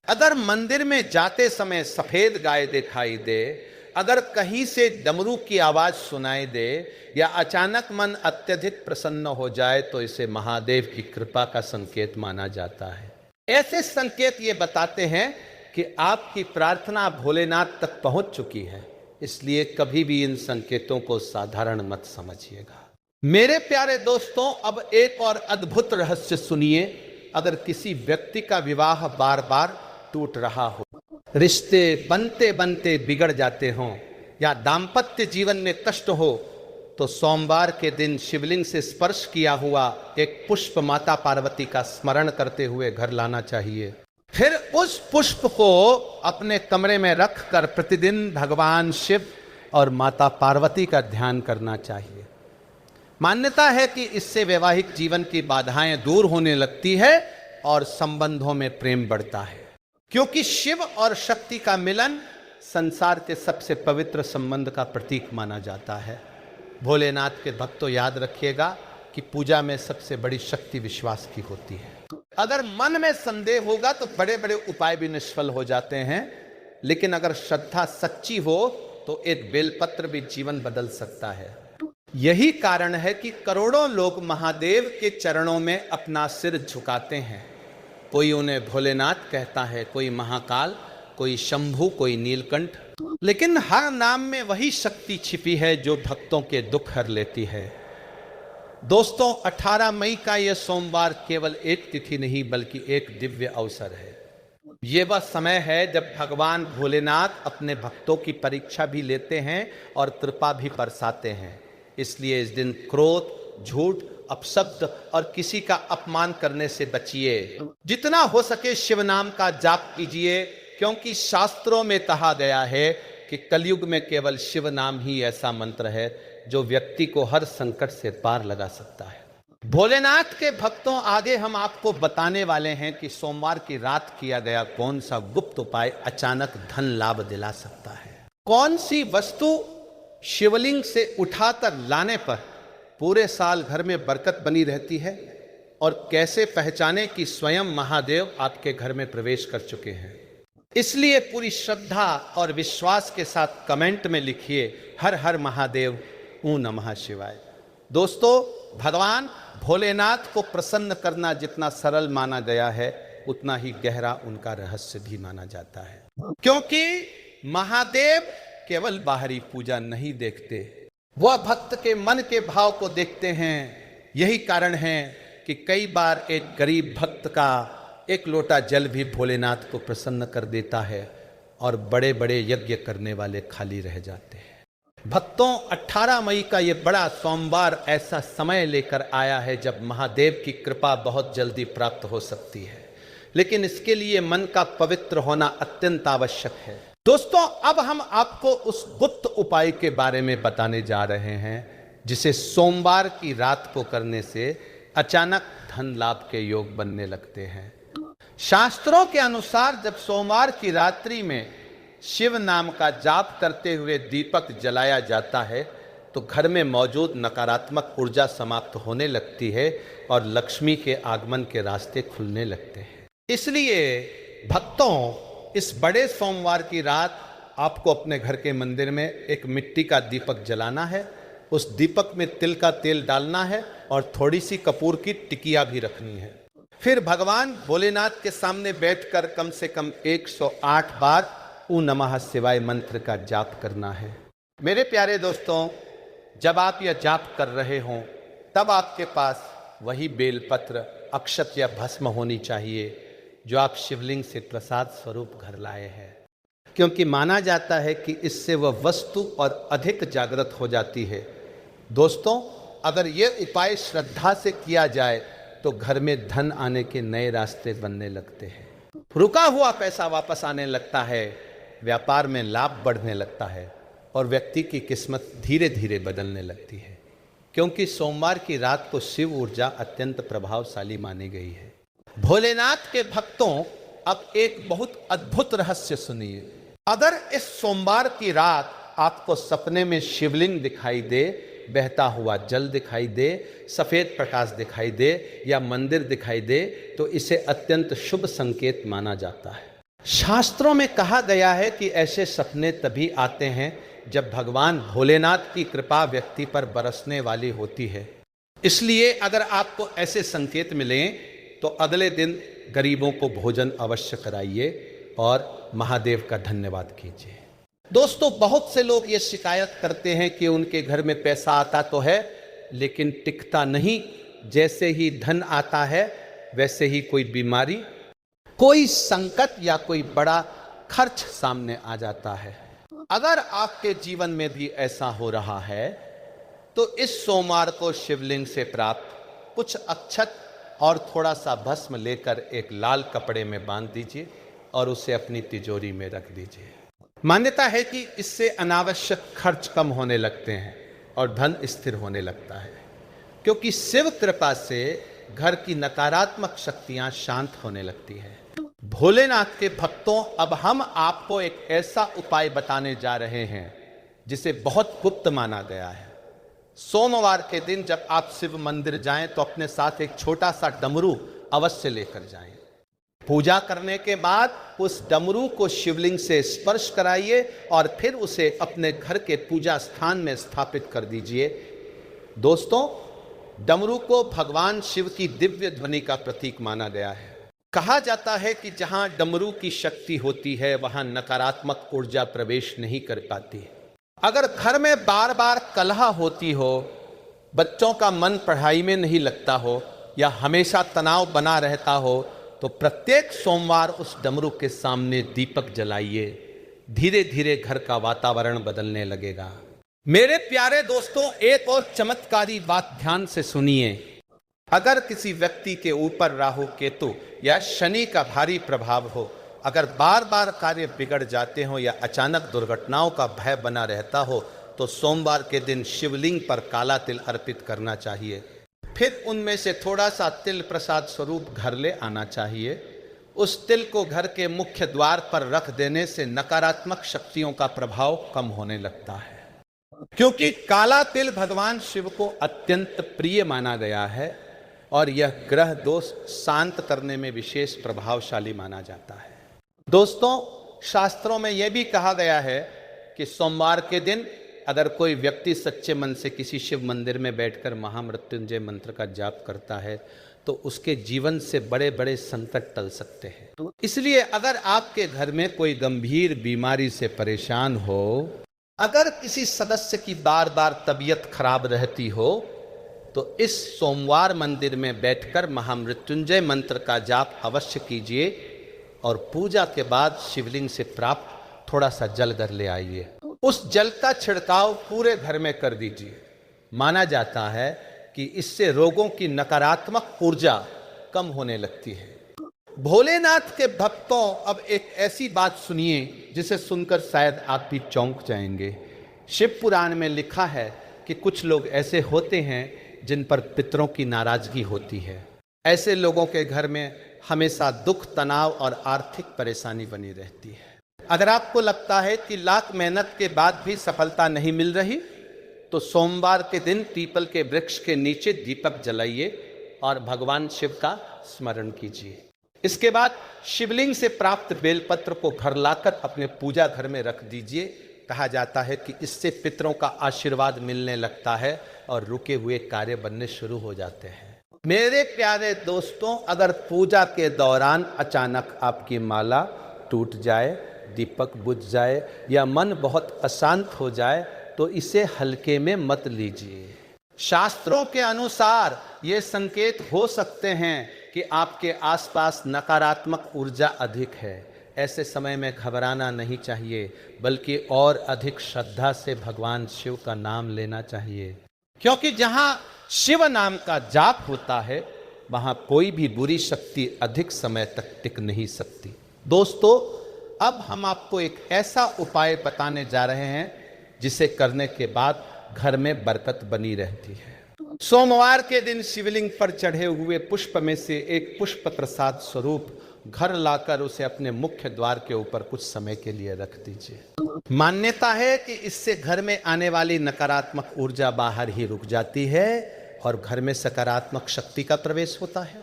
अगर मंदिर में जाते समय सफेद गाय दिखाई दे, अगर कहीं से डमरू की आवाज सुनाई दे या अचानक मन अत्यधिक प्रसन्न हो जाए तो इसे महादेव की कृपा का संकेत माना जाता है। ऐसे संकेत ये बताते हैं कि आपकी प्रार्थना भोलेनाथ तक पहुंच चुकी है, इसलिए कभी भी इन संकेतों को साधारण मत समझिएगा। मेरे प्यारे दोस्तों, अब एक और अद्भुत रहस्य सुनिए। अगर किसी व्यक्ति का विवाह बार बार टूट रहा हो, रिश्ते बनते बनते बिगड़ जाते हों या दाम्पत्य जीवन में कष्ट हो, तो सोमवार के दिन शिवलिंग से स्पर्श किया हुआ एक पुष्प माता पार्वती का स्मरण करते हुए घर लाना चाहिए। फिर उस पुष्प को अपने कमरे में रखकर प्रतिदिन भगवान शिव और माता पार्वती का ध्यान करना चाहिए। मान्यता है कि इससे वैवाहिक जीवन की बाधाएं दूर होने लगती है और संबंधों में प्रेम बढ़ता है, क्योंकि शिव और शक्ति का मिलन संसार के सबसे पवित्र संबंध का प्रतीक माना जाता है। भोलेनाथ के भक्तों, याद रखिएगा कि पूजा में सबसे बड़ी शक्ति विश्वास की होती है। अगर मन में संदेह होगा तो बड़े बड़े उपाय भी निष्फल हो जाते हैं, लेकिन अगर श्रद्धा सच्ची हो तो एक बेलपत्र भी जीवन बदल सकता है। यही कारण है कि करोड़ों लोग महादेव के चरणों में अपना सिर झुकाते हैं। कोई उन्हें भोलेनाथ कहता है, कोई महाकाल, कोई शंभू, कोई नीलकंठ, लेकिन हर नाम में वही शक्ति छिपी है जो भक्तों के दुख हर लेती है। दोस्तों, 18 मई का यह सोमवार केवल एक तिथि नहीं बल्कि एक दिव्य अवसर है। ये वह समय है जब भगवान भोलेनाथ अपने भक्तों की परीक्षा भी लेते हैं और कृपा भी बरसाते हैं। इसलिए इस दिन क्रोध, झूठ, अपशब्द और किसी का अपमान करने से बचिए। जितना हो सके शिव नाम का जाप कीजिए, क्योंकि शास्त्रों में कहा गया है कि कलयुग में केवल शिव नाम ही ऐसा मंत्र है जो व्यक्ति को हर संकट से पार लगा सकता है। भोलेनाथ के भक्तों, आगे हम आपको बताने वाले हैं कि सोमवार की रात किया गया कौन सा गुप्त उपाय अचानक धन लाभ दिला सकता है। कौन सी वस्तु शिवलिंग से उठाकर लाने पर पूरे साल घर में बरकत बनी रहती है, और कैसे पहचाने कि स्वयं महादेव आपके घर में प्रवेश कर चुके हैं। इसलिए पूरी श्रद्धा और विश्वास के साथ कमेंट में लिखिए हर हर महादेव, ऊ नमः शिवाय। दोस्तों, भगवान भोलेनाथ को प्रसन्न करना जितना सरल माना गया है, उतना ही गहरा उनका रहस्य भी माना जाता है, क्योंकि महादेव केवल बाहरी पूजा नहीं देखते, वह भक्त के मन के भाव को देखते हैं। यही कारण है कि कई बार एक गरीब भक्त का एक लोटा जल भी भोलेनाथ को प्रसन्न कर देता है और बड़े बड़े यज्ञ करने वाले खाली रह जाते हैं। भक्तों, 18 मई का ये बड़ा सोमवार ऐसा समय लेकर आया है जब महादेव की कृपा बहुत जल्दी प्राप्त हो सकती है, लेकिन इसके लिए मन का पवित्र होना अत्यंत आवश्यक है। दोस्तों, अब हम आपको उस गुप्त उपाय के बारे में बताने जा रहे हैं जिसे सोमवार की रात को करने से अचानक धन लाभ के योग बनने लगते हैं। शास्त्रों के अनुसार जब सोमवार की रात्रि में शिव नाम का जाप करते हुए दीपक जलाया जाता है तो घर में मौजूद नकारात्मक ऊर्जा समाप्त होने लगती है और लक्ष्मी के आगमन के रास्ते खुलने लगते हैं। इसलिए भक्तों, इस बड़े सोमवार की रात आपको अपने घर के मंदिर में एक मिट्टी का दीपक जलाना है, उस दीपक में तिल का तेल डालना है और थोड़ी सी कपूर की टिकिया भी रखनी है। फिर भगवान भोलेनाथ के सामने बैठकर कम से कम 108 बार ऊ नमः शिवाय मंत्र का जाप करना है। मेरे प्यारे दोस्तों, जब आप यह जाप कर रहे हों तब आपके पास वही बेलपत्र, अक्षत या भस्म होनी चाहिए जो आप शिवलिंग से प्रसाद स्वरूप घर लाए हैं, क्योंकि माना जाता है कि इससे वह वस्तु और अधिक जागृत हो जाती है। दोस्तों, अगर यह उपाय श्रद्धा से किया जाए तो घर में धन आने के नए रास्ते बनने लगते हैं, रुका हुआ पैसा वापस आने लगता है, व्यापार में लाभ बढ़ने लगता है और व्यक्ति की किस्मत धीरे धीरे बदलने लगती है, क्योंकि सोमवार की रात को शिव ऊर्जा अत्यंत प्रभावशाली मानी गई है। भोलेनाथ के भक्तों, अब एक बहुत अद्भुत रहस्य सुनिए। अगर इस सोमवार की रात आपको सपने में शिवलिंग दिखाई दे, बहता हुआ जल दिखाई दे, सफेद प्रकाश दिखाई दे या मंदिर दिखाई दे, तो इसे अत्यंत शुभ संकेत माना जाता है। शास्त्रों में कहा गया है कि ऐसे सपने तभी आते हैं जब भगवान भोलेनाथ की कृपा व्यक्ति पर बरसने वाली होती है। इसलिए अगर आपको ऐसे संकेत मिलें तो अगले दिन गरीबों को भोजन अवश्य कराइए और महादेव का धन्यवाद कीजिए। दोस्तों, बहुत से लोग ये शिकायत करते हैं कि उनके घर में पैसा आता तो है लेकिन टिकता नहीं, जैसे ही धन आता है वैसे ही कोई बीमारी, कोई संकट या कोई बड़ा खर्च सामने आ जाता है। अगर आपके जीवन में भी ऐसा हो रहा है तो इस सोमवार को शिवलिंग से प्राप्त कुछ अक्षत और थोड़ा सा भस्म लेकर एक लाल कपड़े में बांध दीजिए और उसे अपनी तिजोरी में रख दीजिए। मान्यता है कि इससे अनावश्यक खर्च कम होने लगते हैं और धन स्थिर होने लगता है, क्योंकि शिव कृपा से घर की नकारात्मक शक्तियां शांत होने लगती है। भोलेनाथ के भक्तों, अब हम आपको एक ऐसा उपाय बताने जा रहे हैं जिसे बहुत गुप्त माना गया है। सोमवार के दिन जब आप शिव मंदिर जाएं तो अपने साथ एक छोटा सा डमरू अवश्य लेकर जाएं। पूजा करने के बाद उस डमरू को शिवलिंग से स्पर्श कराइए और फिर उसे अपने घर के पूजा स्थान में स्थापित कर दीजिए। दोस्तों, डमरू को भगवान शिव की दिव्य ध्वनि का प्रतीक माना गया है। कहा जाता है कि जहां डमरू की शक्ति होती है वहां नकारात्मक ऊर्जा प्रवेश नहीं कर पाती। अगर घर में बार बार कलह होती हो, बच्चों का मन पढ़ाई में नहीं लगता हो या हमेशा तनाव बना रहता हो, तो प्रत्येक सोमवार उस डमरू के सामने दीपक जलाइए। धीरे धीरे घर का वातावरण बदलने लगेगा। मेरे प्यारे दोस्तों, एक और चमत्कारी बात ध्यान से सुनिए। अगर किसी व्यक्ति के ऊपर राहु केतु या शनि का भारी प्रभाव हो, अगर बार बार कार्य बिगड़ जाते हो या अचानक दुर्घटनाओं का भय बना रहता हो, तो सोमवार के दिन शिवलिंग पर काला तिल अर्पित करना चाहिए। फिर उनमें से थोड़ा सा तिल प्रसाद स्वरूप घर ले आना चाहिए। उस तिल को घर के मुख्य द्वार पर रख देने से नकारात्मक शक्तियों का प्रभाव कम होने लगता है, क्योंकि काला तिल भगवान शिव को अत्यंत प्रिय माना गया है और यह ग्रह दोष शांत करने में विशेष प्रभावशाली माना जाता है। दोस्तों, शास्त्रों में यह भी कहा गया है कि सोमवार के दिन अगर कोई व्यक्ति सच्चे मन से किसी शिव मंदिर में बैठकर महामृत्युंजय मंत्र का जाप करता है तो उसके जीवन से बड़े बड़े संकट टल सकते हैं। तो इसलिए अगर आपके घर में कोई गंभीर बीमारी से परेशान हो, अगर किसी सदस्य की बार बार तबीयत खराब रहती हो, तो इस सोमवार मंदिर में बैठकर महामृत्युंजय मंत्र का जाप अवश्य कीजिए और पूजा के बाद शिवलिंग से प्राप्त थोड़ा सा जल घर ले आइए। उस जल का छिड़काव पूरे घर में कर दीजिए। माना जाता है कि इससे रोगों की नकारात्मक ऊर्जा कम होने लगती है। भोलेनाथ के भक्तों, अब एक ऐसी बात सुनिए जिसे सुनकर शायद आप भी चौंक जाएंगे। शिव पुराण में लिखा है कि कुछ लोग ऐसे होते हैं जिन पर पितरों की नाराजगी होती है। ऐसे लोगों के घर में हमेशा दुख, तनाव और आर्थिक परेशानी बनी रहती है। अगर आपको लगता है कि लाख मेहनत के बाद भी सफलता नहीं मिल रही, तो सोमवार के दिन पीपल के वृक्ष के नीचे दीपक जलाइए और भगवान शिव का स्मरण कीजिए। इसके बाद शिवलिंग से प्राप्त बेलपत्र को घर लाकर अपने पूजा घर में रख दीजिए। कहा जाता है कि इससे पितरों का आशीर्वाद मिलने लगता है और रुके हुए कार्य बनने शुरू हो जाते हैं। मेरे प्यारे दोस्तों, अगर पूजा के दौरान अचानक आपकी माला टूट जाए, दीपक बुझ जाए या मन बहुत अशांत हो जाए, तो इसे हल्के में मत लीजिए। शास्त्रों के अनुसार ये संकेत हो सकते हैं कि आपके आसपास नकारात्मक ऊर्जा अधिक है। ऐसे समय में घबराना नहीं चाहिए, बल्कि और अधिक श्रद्धा से भगवान शिव का नाम लेना चाहिए, क्योंकि जहाँ शिव नाम का जाप होता है वहाँ कोई भी बुरी शक्ति अधिक समय तक टिक नहीं सकती। दोस्तों, अब हम आपको एक ऐसा उपाय बताने जा रहे हैं जिसे करने के बाद घर में बरकत बनी रहती है। सोमवार के दिन शिवलिंग पर चढ़े हुए पुष्प में से एक पुष्प प्रसाद स्वरूप घर लाकर उसे अपने मुख्य द्वार के ऊपर कुछ समय के लिए रख दीजिए। मान्यता है कि इससे घर में आने वाली नकारात्मक ऊर्जा बाहर ही रुक जाती है और घर में सकारात्मक शक्ति का प्रवेश होता है।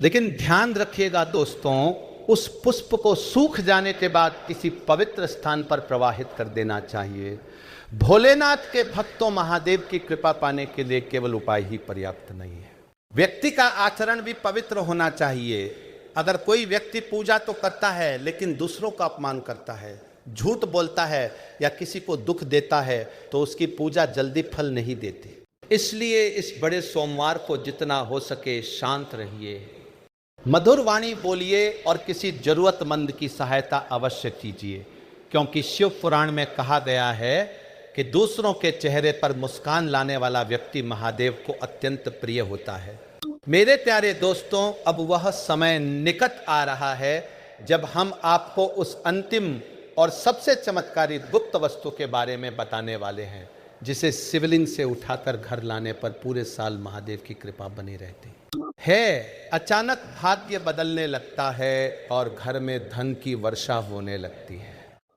लेकिन ध्यान रखिएगा दोस्तों, उस पुष्प को सूख जाने के बाद किसी पवित्र स्थान पर प्रवाहित कर देना चाहिए। भोलेनाथ के भक्तों, महादेव की कृपा पाने के लिए केवल उपाय ही पर्याप्त नहीं है, व्यक्ति का आचरण भी पवित्र होना चाहिए। अगर कोई व्यक्ति पूजा तो करता है लेकिन दूसरों का अपमान करता है, झूठ बोलता है या किसी को दुख देता है, तो उसकी पूजा जल्दी फल नहीं देती। इसलिए इस बड़े सोमवार को जितना हो सके शांत रहिए, मधुर वाणी बोलिए और किसी जरूरतमंद की सहायता अवश्य कीजिए, क्योंकि शिव पुराण में कहा गया है कि दूसरों के चेहरे पर मुस्कान लाने वाला व्यक्ति महादेव को अत्यंत प्रिय होता है। मेरे प्यारे दोस्तों, अब वह समय निकट आ रहा है जब हम आपको उस अंतिम और सबसे चमत्कारी गुप्त वस्तु के बारे में बताने वाले हैं, जिसे शिवलिंग से उठाकर घर लाने पर पूरे साल महादेव की कृपा बनी रहती है। अचानक भाग्य बदलने लगता है और घर में धन की वर्षा होने लगती है।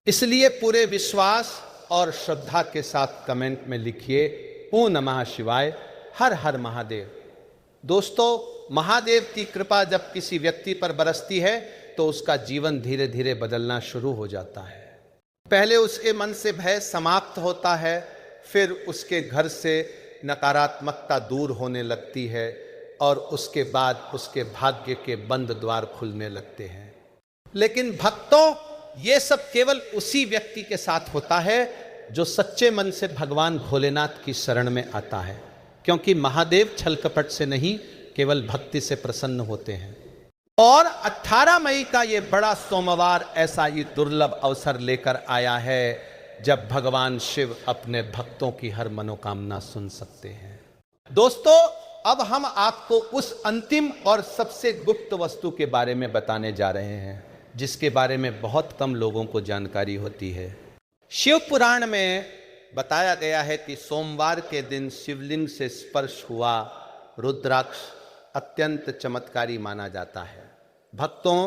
इसलिए पूरे विश्वास और श्रद्धा के साथ कमेंट में लिखिए, ओम नमः शिवाय, हर हर महादेव। दोस्तों, महादेव की कृपा जब किसी व्यक्ति पर बरसती है तो उसका जीवन धीरे धीरे बदलना शुरू हो जाता है। पहले उसके मन से भय समाप्त होता है, फिर उसके घर से नकारात्मकता दूर होने लगती है और उसके बाद उसके भाग्य के बंद द्वार खुलने लगते हैं। लेकिन भक्तों, ये सब केवल उसी व्यक्ति के साथ होता है जो सच्चे मन से भगवान भोलेनाथ की शरण में आता है, क्योंकि महादेव छल कपट से नहीं, केवल भक्ति से प्रसन्न होते हैं। और 18 मई का ये बड़ा सोमवार ऐसा ही दुर्लभ अवसर लेकर आया है जब भगवान शिव अपने भक्तों की हर मनोकामना सुन सकते हैं। दोस्तों, अब हम आपको उस अंतिम और सबसे गुप्त वस्तु के बारे में बताने जा रहे हैं, जिसके बारे में बहुत कम लोगों को जानकारी होती है। शिव पुराण में बताया गया है कि सोमवार के दिन शिवलिंग से स्पर्श हुआ रुद्राक्ष अत्यंत चमत्कारी माना जाता है। भक्तों,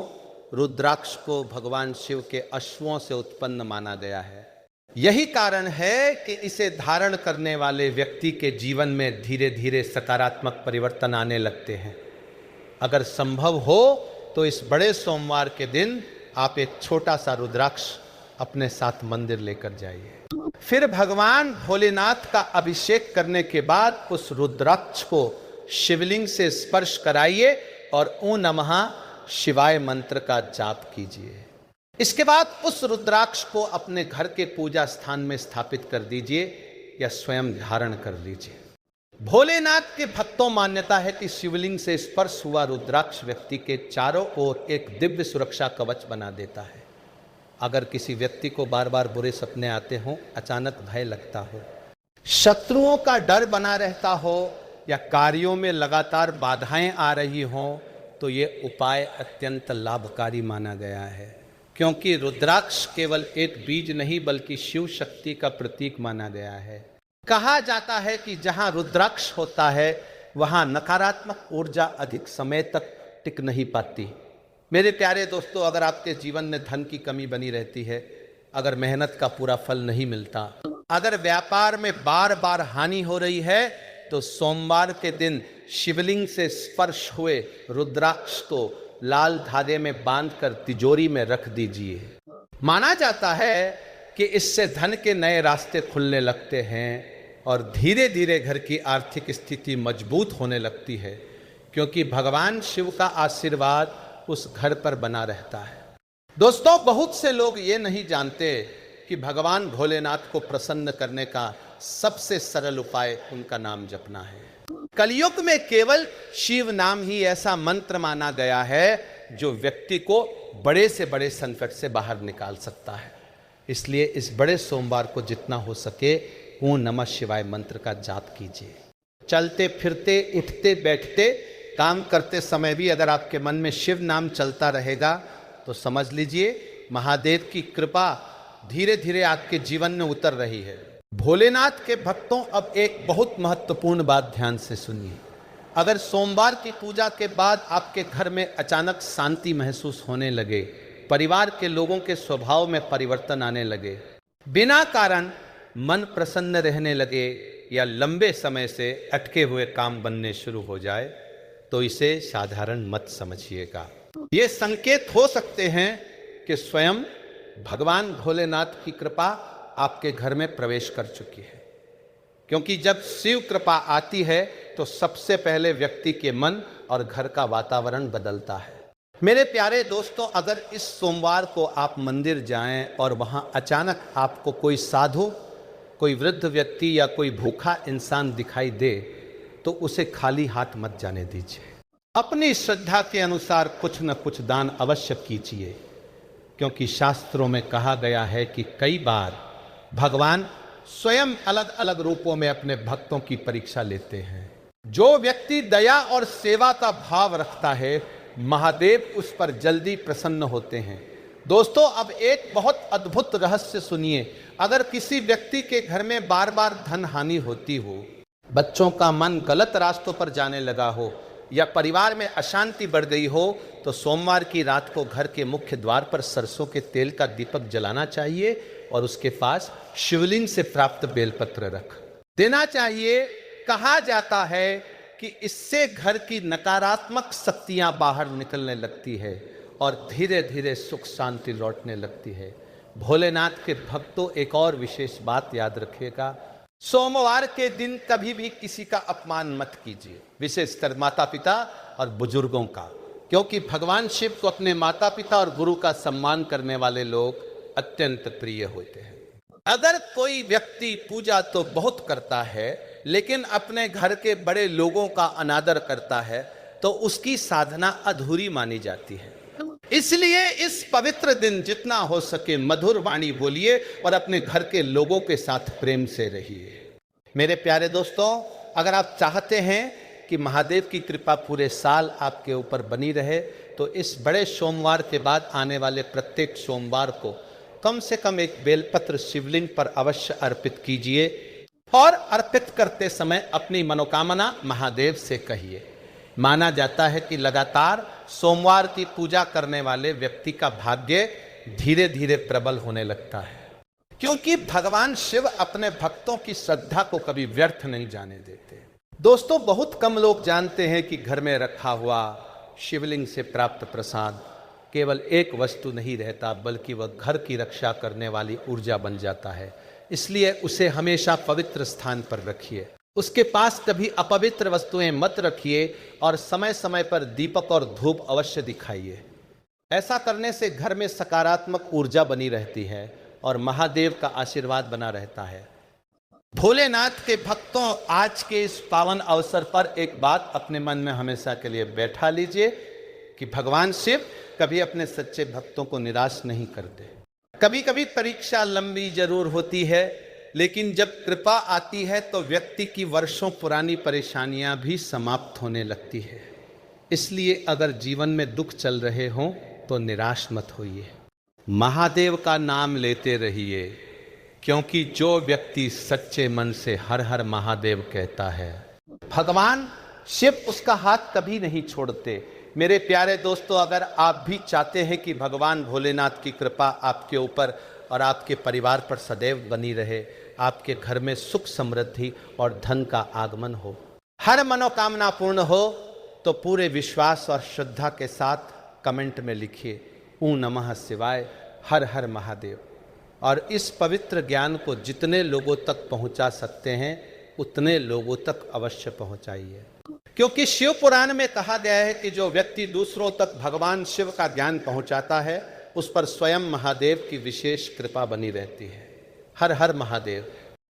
रुद्राक्ष को भगवान शिव के अश्वों से उत्पन्न माना गया है। यही कारण है कि इसे धारण करने वाले व्यक्ति के जीवन में धीरे धीरे सकारात्मक परिवर्तन आने लगते हैं। अगर संभव हो तो इस बड़े सोमवार के दिन आप एक छोटा सा रुद्राक्ष अपने साथ मंदिर लेकर जाइए। फिर भगवान भोलेनाथ का अभिषेक करने के बाद उस रुद्राक्ष को शिवलिंग से स्पर्श कराइए और ओं नमः शिवाय मंत्र का जाप कीजिए। इसके बाद उस रुद्राक्ष को अपने घर के पूजा स्थान में स्थापित कर दीजिए या स्वयं धारण कर लीजिए। भोलेनाथ के भक्तों मान्यता है कि शिवलिंग से स्पर्श हुआ रुद्राक्ष व्यक्ति के चारों ओर एक दिव्य सुरक्षा कवच बना देता है। अगर किसी व्यक्ति को बार बार बुरे सपने आते हों, अचानक भय लगता हो, शत्रुओं का डर बना रहता हो या कार्यों में लगातार बाधाएं आ रही हों, तो ये उपाय अत्यंत लाभकारी माना गया है, क्योंकि रुद्राक्ष केवल एक बीज नहीं बल्कि शिव शक्ति का प्रतीक माना गया है। कहा जाता है कि जहां रुद्राक्ष होता है वहां नकारात्मक ऊर्जा अधिक समय तक टिक नहीं पाती। मेरे प्यारे दोस्तों, अगर आपके जीवन में धन की कमी बनी रहती है, अगर मेहनत का पूरा फल नहीं मिलता, अगर व्यापार में बार बार हानि हो रही है, तो सोमवार के दिन शिवलिंग से स्पर्श हुए रुद्राक्ष को लाल धागे में बांधकर तिजोरी में रख दीजिए। माना जाता है कि इससे धन के नए रास्ते खुलने लगते हैं और धीरे धीरे घर की आर्थिक स्थिति मजबूत होने लगती है, क्योंकि भगवान शिव का आशीर्वाद उस घर पर बना रहता है। दोस्तों, बहुत से लोग ये नहीं जानते कि भगवान भोलेनाथ को प्रसन्न करने का सबसे सरल उपाय उनका नाम जपना है। कलयुग में केवल शिव नाम ही ऐसा मंत्र माना गया है जो व्यक्ति को बड़े से बड़े संकट से बाहर निकाल सकता है। इसलिए इस बड़े सोमवार को जितना हो सके ओं नमः शिवाय मंत्र का जाप कीजिए। चलते फिरते, उठते बैठते, काम करते समय भी अगर आपके मन में शिव नाम चलता रहेगा तो समझ लीजिए महादेव की कृपा धीरे धीरे आपके जीवन में उतर रही है। भोलेनाथ के भक्तों, अब एक बहुत महत्वपूर्ण बात ध्यान से सुनिए। अगर सोमवार की पूजा के बाद आपके घर में अचानक शांति महसूस होने लगे, परिवार के लोगों के स्वभाव में परिवर्तन आने लगे, बिना कारण मन प्रसन्न रहने लगे या लंबे समय से अटके हुए काम बनने शुरू हो जाए, तो इसे साधारण मत समझिएगा। ये संकेत हो सकते हैं कि स्वयं भगवान भोलेनाथ की कृपा आपके घर में प्रवेश कर चुकी है, क्योंकि जब शिव कृपा आती है तो सबसे पहले व्यक्ति के मन और घर का वातावरण बदलता है। मेरे प्यारे दोस्तों, अगर इस सोमवार को आप मंदिर जाएं और वहां अचानक आपको कोई साधु, कोई वृद्ध व्यक्ति या कोई भूखा इंसान दिखाई दे, तो उसे खाली हाथ मत जाने दीजिए। अपनी श्रद्धा के अनुसार कुछ न कुछ दान अवश्य कीजिए, क्योंकि शास्त्रों में कहा गया है कि कई बार भगवान स्वयं अलग अलग रूपों में अपने भक्तों की परीक्षा लेते हैं। जो व्यक्ति दया और सेवा का भाव रखता है, महादेव उस पर जल्दी प्रसन्न होते हैं। दोस्तों, अब एक बहुत अद्भुत रहस्य सुनिए। अगर किसी व्यक्ति के घर में बार बार धन हानि होती हो, बच्चों का मन गलत रास्तों पर जाने लगा हो या परिवार में अशांति बढ़ गई हो, तो सोमवार की रात को घर के मुख्य द्वार पर सरसों के तेल का दीपक जलाना चाहिए और उसके पास शिवलिंग से प्राप्त बेलपत्र रख देना चाहिए। कहा जाता है कि इससे घर की नकारात्मक शक्तियां बाहर निकलने लगती है और धीरे धीरे सुख शांति लौटने लगती है। भोलेनाथ के भक्तों, एक और विशेष बात याद रखिएगा, सोमवार के दिन कभी भी किसी का अपमान मत कीजिए, विशेषकर माता पिता और बुजुर्गों का, क्योंकि भगवान शिव को अपने माता पिता और गुरु का सम्मान करने वाले लोग अत्यंत प्रिय होते हैं। अगर कोई व्यक्ति पूजा तो बहुत करता है लेकिन अपने घर के बड़े लोगों का अनादर करता है, तो उसकी साधना अधूरी मानी जाती है। इसलिए इस पवित्र दिन जितना हो सके मधुर वाणी बोलिए और अपने घर के लोगों के साथ प्रेम से रहिए। मेरे प्यारे दोस्तों, अगर आप चाहते हैं कि महादेव की कृपा पूरे साल आपके ऊपर बनी रहे, तो इस बड़े सोमवार के बाद आने वाले प्रत्येक सोमवार को कम से कम एक बेलपत्र शिवलिंग पर अवश्य अर्पित कीजिए और अर्पित करते समय अपनी मनोकामना महादेव से कहिए। माना जाता है कि लगातार सोमवार की पूजा करने वाले व्यक्ति का भाग्य धीरे धीरे प्रबल होने लगता है, क्योंकि भगवान शिव अपने भक्तों की श्रद्धा को कभी व्यर्थ नहीं जाने देते। दोस्तों, बहुत कम लोग जानते हैं कि घर में रखा हुआ शिवलिंग से प्राप्त प्रसाद केवल एक वस्तु नहीं रहता, बल्कि वह घर की रक्षा करने वाली ऊर्जा बन जाता है। इसलिए उसे हमेशा पवित्र स्थान पर रखिए, उसके पास कभी अपवित्र वस्तुएं मत रखिए और समय समय पर दीपक और धूप अवश्य दिखाइए। ऐसा करने से घर में सकारात्मक ऊर्जा बनी रहती है और महादेव का आशीर्वाद बना रहता है। भोलेनाथ के भक्तों, आज के इस पावन अवसर पर एक बात अपने मन में हमेशा के लिए बैठा लीजिए कि भगवान शिव कभी अपने सच्चे भक्तों को निराश नहीं करते। कभी कभी परीक्षा लंबी जरूर होती है, लेकिन जब कृपा आती है तो व्यक्ति की वर्षों पुरानी परेशानियां भी समाप्त होने लगती है। इसलिए अगर जीवन में दुख चल रहे हों तो निराश मत होइए, महादेव का नाम लेते रहिए, क्योंकि जो व्यक्ति सच्चे मन से हर हर महादेव कहता है, भगवान शिव उसका हाथ कभी नहीं छोड़ते। मेरे प्यारे दोस्तों, अगर आप भी चाहते हैं कि भगवान भोलेनाथ की कृपा आपके ऊपर और आपके परिवार पर सदैव बनी रहे, आपके घर में सुख समृद्धि और धन का आगमन हो, हर मनोकामना पूर्ण हो, तो पूरे विश्वास और श्रद्धा के साथ कमेंट में लिखिए ओम नमः शिवाय, हर हर महादेव। और इस पवित्र ज्ञान को जितने लोगों तक पहुंचा सकते हैं उतने लोगों तक अवश्य पहुंचाइए, क्योंकि शिव पुराण में कहा गया है कि जो व्यक्ति दूसरों तक भगवान शिव का ज्ञान पहुंचाता है उस पर स्वयं महादेव की विशेष कृपा बनी रहती है। हर हर महादेव।